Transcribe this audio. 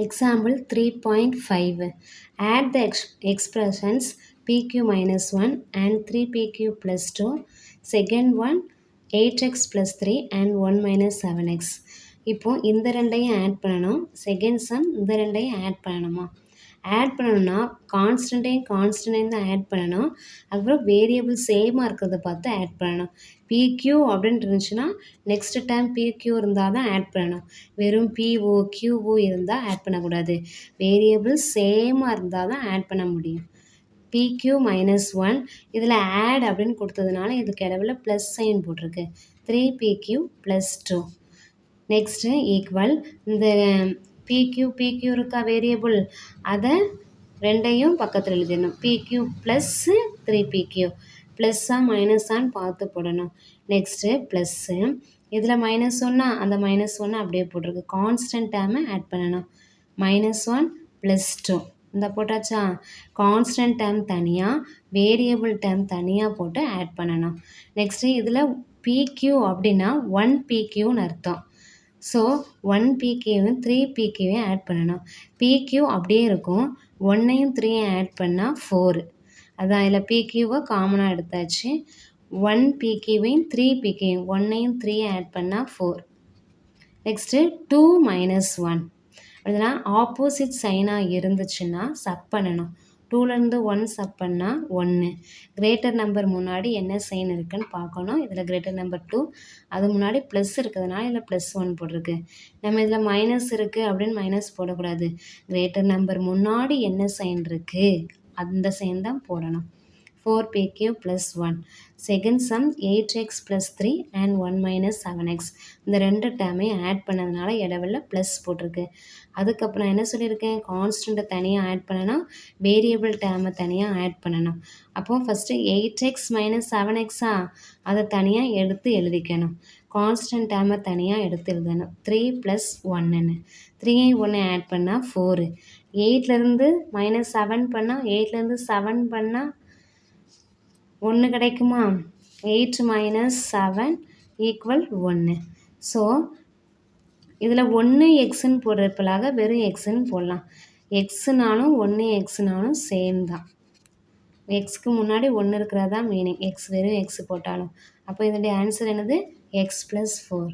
Example 3.5. Add the expressions pq minus 1 and 3pq plus 2. Second one 8x plus 3 and 1 minus 7x. இப்போ இந்த ரெண்டையும் add பண்ணணும். Second sum இந்த ரெண்டையும் add பண்ணணுமா? ஆட் பண்ணணும்னா கான்ஸ்டன்ட்டையும் தான் ஆட் பண்ணணும். அதுக்கப்புறம் வேரியபிள் சேமாக இருக்கிறத பார்த்து ஆட் பண்ணணும். பிக்யூ அப்படின்னு இருந்துச்சுன்னா நெக்ஸ்ட் டைம் பிக்யூ இருந்தால் தான் ஆட் பண்ணணும். வெறும் பிஓ கியூஓ இருந்தால் ஆட் பண்ணக்கூடாது. வேரியபிள் சேமாக இருந்தால் தான் ஆட் பண்ண முடியும். பிக்யூ மைனஸ் 1 இதில் ஆட் அப்படின்னு கொடுத்ததுனால இதுக்கு இடவுல ப்ளஸ் சைன் போட்டிருக்கு. 3pq ப்ளஸ் 2 நெக்ஸ்ட்டு ஈக்குவல் இந்த பிக்யூ இருக்கா வேரியபிள் அதை ரெண்டையும் பக்கத்தில் எழுதிடணும். பிக்யூ ப்ளஸ்ஸு 3pq ப்ளஸ்ஸாக மைனஸான்னு பார்த்து போடணும். நெக்ஸ்ட்டு ப்ளஸ்ஸு இதில் மைனஸ் ஒன்னா அந்த மைனஸ் ஒன்று அப்படியே போட்டிருக்கு. கான்ஸ்டன்ட் டேர்மை ஆட் பண்ணணும். -1 ப்ளஸ் 2 இந்த போட்டாச்சா? கான்ஸ்டன்ட் டேர்ம் தனியாக வேரியபிள் டேர்ம் தனியாக போட்டு ஆட் பண்ணணும். நெக்ஸ்ட்டு இதில் பிக்யூ அப்படின்னா 1pqன்னு அர்த்தம். ஸோ 1pqவும் 3pqவையும் ஆட் பண்ணணும். பிக்யூ அப்படியே இருக்கும். 1ஐயும் 3ஐயும் ஆட் பண்ணால் 4. அதான் இதில் பிக்யூவை காமனாக எடுத்தாச்சு. 1pqவையும் 3pqவையும் 1ஐயும் 3ஐயும் ஆட் பண்ணால் 4. நெக்ஸ்ட்டு 2 மைனஸ் 1 அப்படின்னா ஆப்போசிட் சைனாக இருந்துச்சுன்னா சப் பண்ணணும். 2லேருந்து 1 சப் பண்ணால் 1. கிரேட்டர் நம்பர் முன்னாடி என்ன சைன் இருக்குன்னு பார்க்கணும். இதில் கிரேட்டர் நம்பர் 2 அது முன்னாடி ப்ளஸ் இருக்கிறதுனால இதில் ப்ளஸ் 1 போட்டிருக்கு. நம்ம இதில் மைனஸ் இருக்குது அப்படின்னு மைனஸ் போடக்கூடாது. கிரேட்டர் நம்பர் முன்னாடி என்ன சைன் இருக்குது அந்த சைன் தான் போடணும். 4pq plus 1. Second sum 8x plus 3 and 1 minus 7x. இந்த ரெண்டு டேர்மையும் ஆட் பண்ணதுனால இடவெல்ல ப்ளஸ் போட்டிருக்கு. அதுக்கப்புறம் என்ன சொல்லியிருக்கேன்? கான்ஸ்டண்ட்டை தனியாக ஆட் பண்ணணும். வேரியபிள் டேர்மை தனியாக ஆட் பண்ணணும். அப்போது ஃபஸ்ட்டு 8x மைனஸ் 7xா அதை தனியாக எடுத்து எழுதிக்கணும். கான்ஸ்டன்ட் டேர்மை தனியாக எடுத்து எழுதணும். 3 + 1ன்னு 3ஐ 1 ஆட் பண்ணால் 4. 8லேருந்து -7 பண்ணால் 8லேருந்து 7 பண்ணால் 1 கிடைக்குமா? 8 minus 7 equal 1. ஸோ இதில் 1 எக்ஸ்ன்னு போடுறதுக்கு வெறும் எக்ஸ்ன்னு போடலாம். எக்ஸ்னாலும் 1 எக்ஸ்னாலும் சேம் தான். எக்ஸ்க்கு முன்னாடி 1 இருக்கிறதா மீனிங். எக்ஸ் வெறும் எக்ஸ் போட்டாலும். அப்போ இதனுடைய ஆன்சர் என்னது? x + 4.